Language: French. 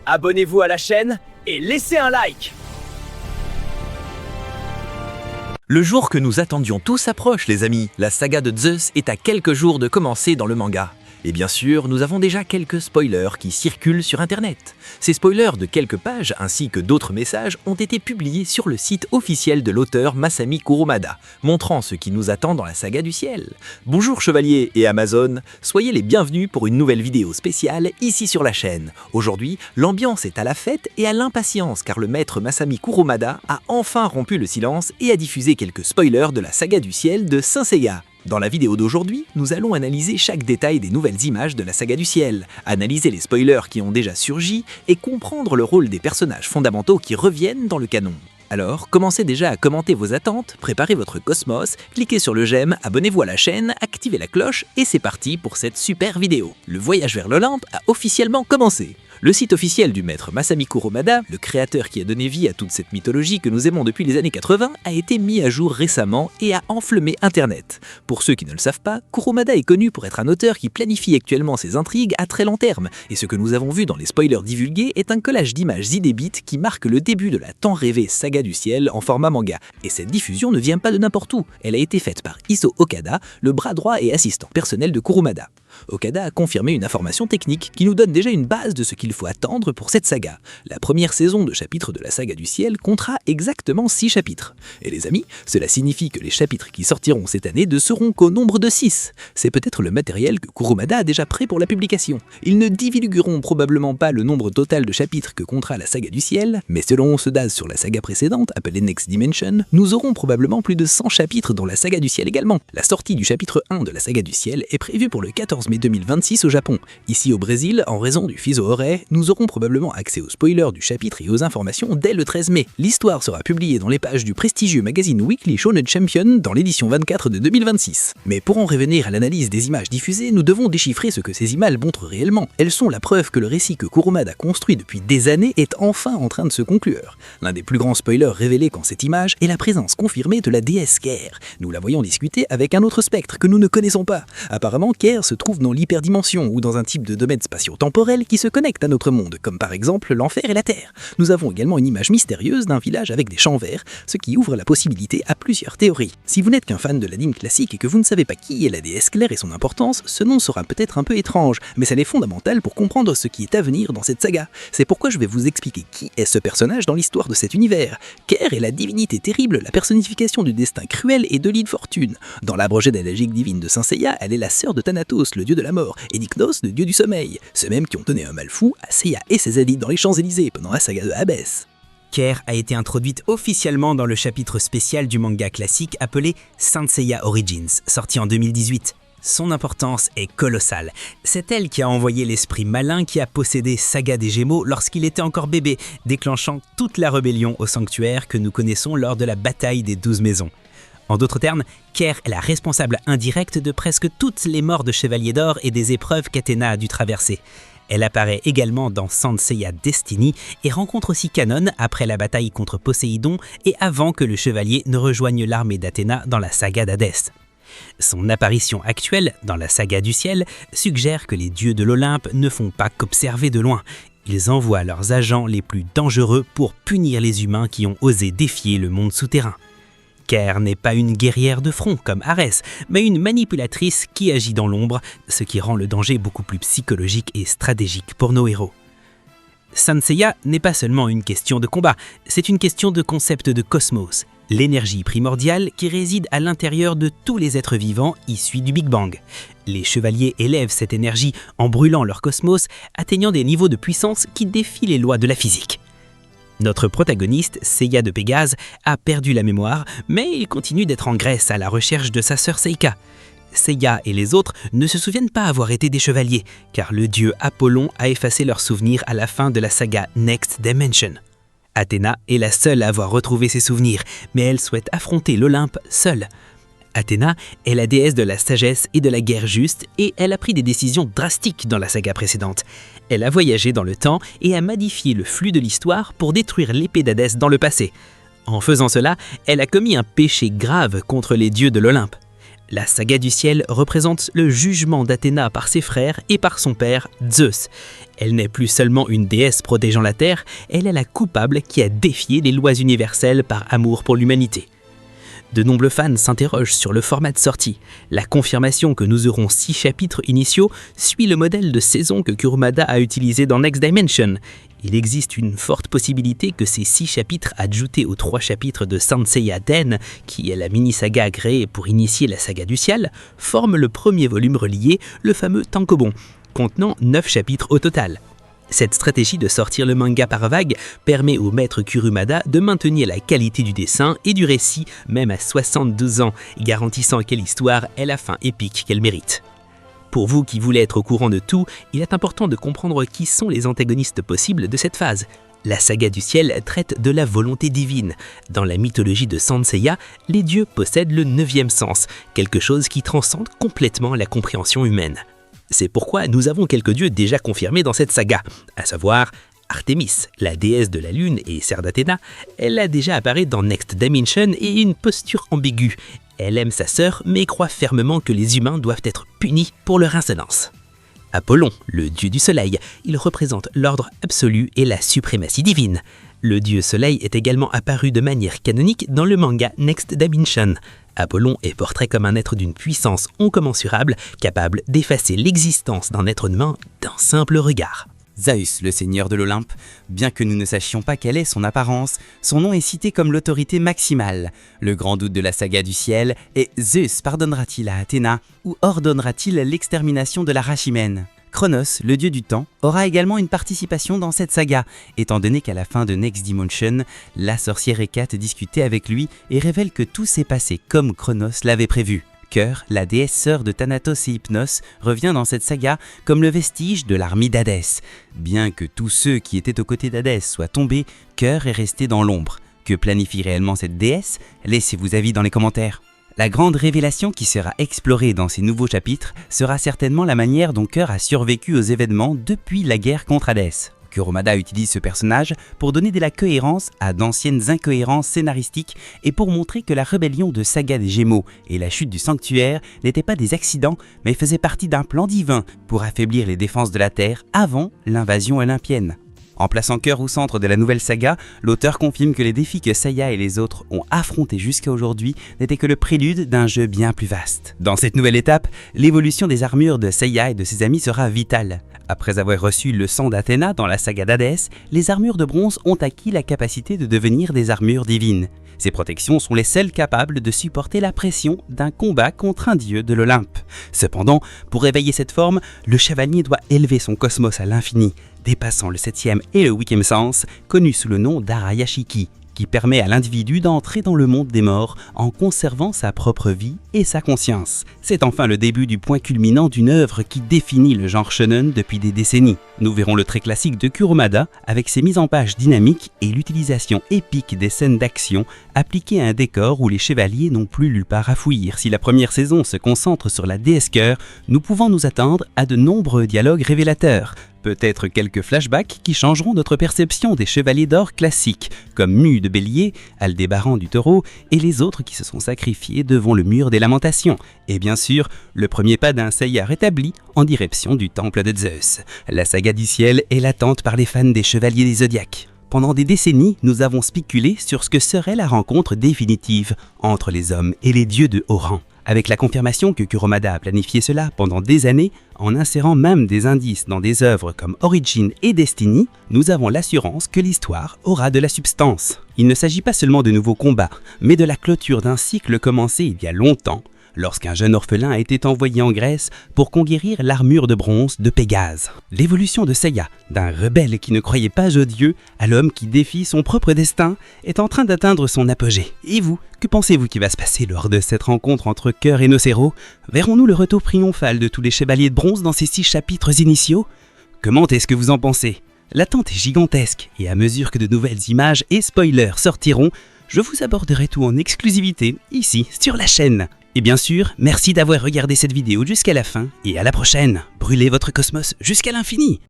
abonnez-vous à la chaîne et laissez un like. Le jour que nous attendions tous approche, les amis. La saga de Zeus est à quelques jours de commencer dans le manga. Et bien sûr, nous avons déjà quelques spoilers qui circulent sur Internet. Ces spoilers de quelques pages ainsi que d'autres messages ont été publiés sur le site officiel de l'auteur Masami Kurumada, montrant ce qui nous attend dans la saga du ciel. Bonjour Chevalier et Amazon, soyez les bienvenus pour une nouvelle vidéo spéciale ici sur la chaîne. Aujourd'hui, l'ambiance est à la fête et à l'impatience car le maître Masami Kurumada a enfin rompu le silence et a diffusé quelques spoilers de la saga du ciel de Saint Seiya. Dans la vidéo d'aujourd'hui, nous allons analyser chaque détail des nouvelles images de la saga du ciel, analyser les spoilers qui ont déjà surgi et comprendre le rôle des personnages fondamentaux qui reviennent dans le canon. Alors, commencez déjà à commenter vos attentes, préparez votre cosmos, cliquez sur le j'aime, abonnez-vous à la chaîne, activez la cloche et c'est parti pour cette super vidéo. Le voyage vers l'Olympe a officiellement commencé. Le site officiel du maître Masami Kurumada, le créateur qui a donné vie à toute cette mythologie que nous aimons depuis les années 80, a été mis à jour récemment et a enflammé Internet. Pour ceux qui ne le savent pas, Kurumada est connu pour être un auteur qui planifie actuellement ses intrigues à très long terme, et ce que nous avons vu dans les spoilers divulgués est un collage d'images inédites qui marque le début de la tant rêvée saga du ciel en format manga. Et cette diffusion ne vient pas de n'importe où, elle a été faite par Isao Okada, le bras droit et assistant personnel de Kurumada. Okada a confirmé une information technique qui nous donne déjà une base de ce qu'il faut attendre pour cette saga. La première saison de chapitres de la saga du ciel comptera exactement 6 chapitres. Et les amis, cela signifie que les chapitres qui sortiront cette année ne seront qu'au nombre de 6. C'est peut-être le matériel que Kurumada a déjà prêt pour la publication. Ils ne divulgueront probablement pas le nombre total de chapitres que comptera la saga du ciel, mais selon on se base sur la saga précédente, appelée Next Dimension, nous aurons probablement plus de 100 chapitres dans la saga du ciel également. La sortie du chapitre 1 de la saga du ciel est prévue pour le 14 mai 2026 au Japon. Ici au Brésil, en raison du fuseau horaire, nous aurons probablement accès aux spoilers du chapitre et aux informations dès le 13 mai. L'histoire sera publiée dans les pages du prestigieux magazine Weekly Shonen Champion dans l'édition 24 de 2026. Mais pour en revenir à l'analyse des images diffusées, nous devons déchiffrer ce que ces images montrent réellement. Elles sont la preuve que le récit que Kurumada a construit depuis des années est enfin en train de se conclure. L'un des plus grands spoilers révélés dans cette image est la présence confirmée de la déesse Ker. Nous la voyons discuter avec un autre spectre que nous ne connaissons pas. Apparemment, Ker se trouve dans l'hyperdimension ou dans un type de domaine spatio-temporel qui se connecte à notre monde, comme par exemple l'enfer et la terre. Nous avons également une image mystérieuse d'un village avec des champs verts, ce qui ouvre la possibilité à plusieurs théories. Si vous n'êtes qu'un fan de l'anime classique et que vous ne savez pas qui est la déesse Claire et son importance, ce nom sera peut-être un peu étrange, mais ça l'est fondamental pour comprendre ce qui est à venir dans cette saga. C'est pourquoi je vais vous expliquer qui est ce personnage dans l'histoire de cet univers. Ker est la divinité terrible, la personnification du destin cruel et de l'infortune. Dans l'arbre généalogique divine de Saint Seiya, elle est la sœur de Thanatos, le dieu de la mort, et Dyknos, le dieu du sommeil, ceux mêmes qui ont donné un mal fou à Seiya et ses alliés dans les Champs-Élysées pendant la saga de Hades. Ker a été introduite officiellement dans le chapitre spécial du manga classique appelé Saint Seiya Origins, sorti en 2018. Son importance est colossale. C'est elle qui a envoyé l'esprit malin qui a possédé Saga des Gémeaux lorsqu'il était encore bébé, déclenchant toute la rébellion au sanctuaire que nous connaissons lors de la bataille des 12 maisons. En d'autres termes, Ker est la responsable indirecte de presque toutes les morts de Chevaliers d'Or et des épreuves qu'Athéna a dû traverser. Elle apparaît également dans Saint Seiya Destiny et rencontre aussi Canon après la bataille contre Poséidon et avant que le chevalier ne rejoigne l'armée d'Athéna dans la saga d'Hadès. Son apparition actuelle dans la saga du ciel suggère que les dieux de l'Olympe ne font pas qu'observer de loin. Ils envoient leurs agents les plus dangereux pour punir les humains qui ont osé défier le monde souterrain. Ker n'est pas une guerrière de front comme Arès, mais une manipulatrice qui agit dans l'ombre, ce qui rend le danger beaucoup plus psychologique et stratégique pour nos héros. Saint Seiya n'est pas seulement une question de combat, c'est une question de concept de cosmos, l'énergie primordiale qui réside à l'intérieur de tous les êtres vivants issus du Big Bang. Les chevaliers élèvent cette énergie en brûlant leur cosmos, atteignant des niveaux de puissance qui défient les lois de la physique. Notre protagoniste, Seiya de Pégase, a perdu la mémoire, mais il continue d'être en Grèce à la recherche de sa sœur Seika. Seiya et les autres ne se souviennent pas avoir été des chevaliers, car le dieu Apollon a effacé leurs souvenirs à la fin de la saga Next Dimension. Athéna est la seule à avoir retrouvé ses souvenirs, mais elle souhaite affronter l'Olympe seule. Athéna est la déesse de la sagesse et de la guerre juste, et elle a pris des décisions drastiques dans la saga précédente. Elle a voyagé dans le temps et a modifié le flux de l'histoire pour détruire l'épée d'Hadès dans le passé. En faisant cela, elle a commis un péché grave contre les dieux de l'Olympe. La saga du ciel représente le jugement d'Athéna par ses frères et par son père Zeus. Elle n'est plus seulement une déesse protégeant la terre, elle est la coupable qui a défié les lois universelles par amour pour l'humanité. De nombreux fans s'interrogent sur le format de sortie. La confirmation que nous aurons 6 chapitres initiaux suit le modèle de saison que Kurumada a utilisé dans Next Dimension. Il existe une forte possibilité que ces 6 chapitres ajoutés aux 3 chapitres de Saint Seiya Den, qui est la mini-saga créée pour initier la saga du ciel, forment le premier volume relié, le fameux Tankobon, contenant 9 chapitres au total. Cette stratégie de sortir le manga par vague permet au maître Kurumada de maintenir la qualité du dessin et du récit même à 72 ans, garantissant que l'histoire ait la fin épique qu'elle mérite. Pour vous qui voulez être au courant de tout, il est important de comprendre qui sont les antagonistes possibles de cette phase. La saga du ciel traite de la volonté divine. Dans la mythologie de Saint Seiya, les dieux possèdent le 9e sens, quelque chose qui transcende complètement la compréhension humaine. C'est pourquoi nous avons quelques dieux déjà confirmés dans cette saga, à savoir Artémis, la déesse de la lune et sœur d'Athéna. Elle a déjà apparu dans Next Dimension et une posture ambiguë. Elle aime sa sœur mais croit fermement que les humains doivent être punis pour leur insolence. Apollon, le dieu du soleil, il représente l'ordre absolu et la suprématie divine. Le dieu soleil est également apparu de manière canonique dans le manga Next Dimension. Apollon est portrait comme un être d'une puissance incommensurable, capable d'effacer l'existence d'un être humain d'un simple regard. Zeus, le seigneur de l'Olympe, bien que nous ne sachions pas quelle est son apparence, son nom est cité comme l'autorité maximale. Le grand doute de la saga du ciel est Zeus pardonnera-t-il à Athéna ou ordonnera-t-il l'extermination de la race humaine ? Chronos, le dieu du temps, aura également une participation dans cette saga, étant donné qu'à la fin de Next Dimension, la sorcière Hécate discutait avec lui et révèle que tout s'est passé comme Chronos l'avait prévu. Cœur, la déesse sœur de Thanatos et Hypnos, revient dans cette saga comme le vestige de l'armée d'Hadès. Bien que tous ceux qui étaient aux côtés d'Hadès soient tombés, Cœur est resté dans l'ombre. Que planifie réellement cette déesse? Laissez-vous avis dans les commentaires. La grande révélation qui sera explorée dans ces nouveaux chapitres sera certainement la manière dont Cœur a survécu aux événements depuis la guerre contre Hadès. Kurumada utilise ce personnage pour donner de la cohérence à d'anciennes incohérences scénaristiques et pour montrer que la rébellion de Saga des Gémeaux et la chute du sanctuaire n'étaient pas des accidents mais faisaient partie d'un plan divin pour affaiblir les défenses de la Terre avant l'invasion olympienne. En plaçant Cœur au centre de la nouvelle saga, l'auteur confirme que les défis que Seiya et les autres ont affrontés jusqu'à aujourd'hui n'étaient que le prélude d'un jeu bien plus vaste. Dans cette nouvelle étape, l'évolution des armures de Seiya et de ses amis sera vitale. Après avoir reçu le sang d'Athéna dans la saga d'Hadès, les armures de bronze ont acquis la capacité de devenir des armures divines. Ces protections sont les seules capables de supporter la pression d'un combat contre un dieu de l'Olympe. Cependant, pour réveiller cette forme, le chevalier doit élever son cosmos à l'infini, dépassant le 7e et le 8e sens, connu sous le nom d'Arayashiki, qui permet à l'individu d'entrer dans le monde des morts en conservant sa propre vie et sa conscience. C'est enfin le début du point culminant d'une œuvre qui définit le genre shonen depuis des décennies. Nous verrons le trait classique de Kurumada avec ses mises en page dynamiques et l'utilisation épique des scènes d'action appliquées à un décor où les chevaliers n'ont plus nulle part à fuir. Si la première saison se concentre sur la déesse Cœur, nous pouvons nous attendre à de nombreux dialogues révélateurs. Peut-être quelques flashbacks qui changeront notre perception des chevaliers d'or classiques, comme Mu de Bélier, Aldébaran du Taureau et les autres qui se sont sacrifiés devant le mur des lamentations. Et bien sûr, le premier pas d'un Seiya rétabli en direction du temple de Zeus. La saga du ciel est l'attente par les fans des chevaliers des Zodiaques. Pendant des décennies, nous avons spéculé sur ce que serait la rencontre définitive entre les hommes et les dieux de haut rang. Avec la confirmation que Kurumada a planifié cela pendant des années, en insérant même des indices dans des œuvres comme Origin et Destiny, nous avons l'assurance que l'histoire aura de la substance. Il ne s'agit pas seulement de nouveaux combats, mais de la clôture d'un cycle commencé il y a longtemps, lorsqu'un jeune orphelin a été envoyé en Grèce pour conquérir l'armure de bronze de Pégase. L'évolution de Seiya, d'un rebelle qui ne croyait pas aux dieux à l'homme qui défie son propre destin, est en train d'atteindre son apogée. Et vous, que pensez-vous qui va se passer lors de cette rencontre entre Cœur et Nocero? Verrons-nous le retour triomphal de tous les chevaliers de bronze dans ces 6 chapitres initiaux? Comment est-ce que vous en pensez? L'attente est gigantesque, et à mesure que de nouvelles images et spoilers sortiront, je vous aborderai tout en exclusivité, ici, sur la chaîne. Et bien sûr, merci d'avoir regardé cette vidéo jusqu'à la fin, et à la prochaine. Brûlez votre cosmos jusqu'à l'infini.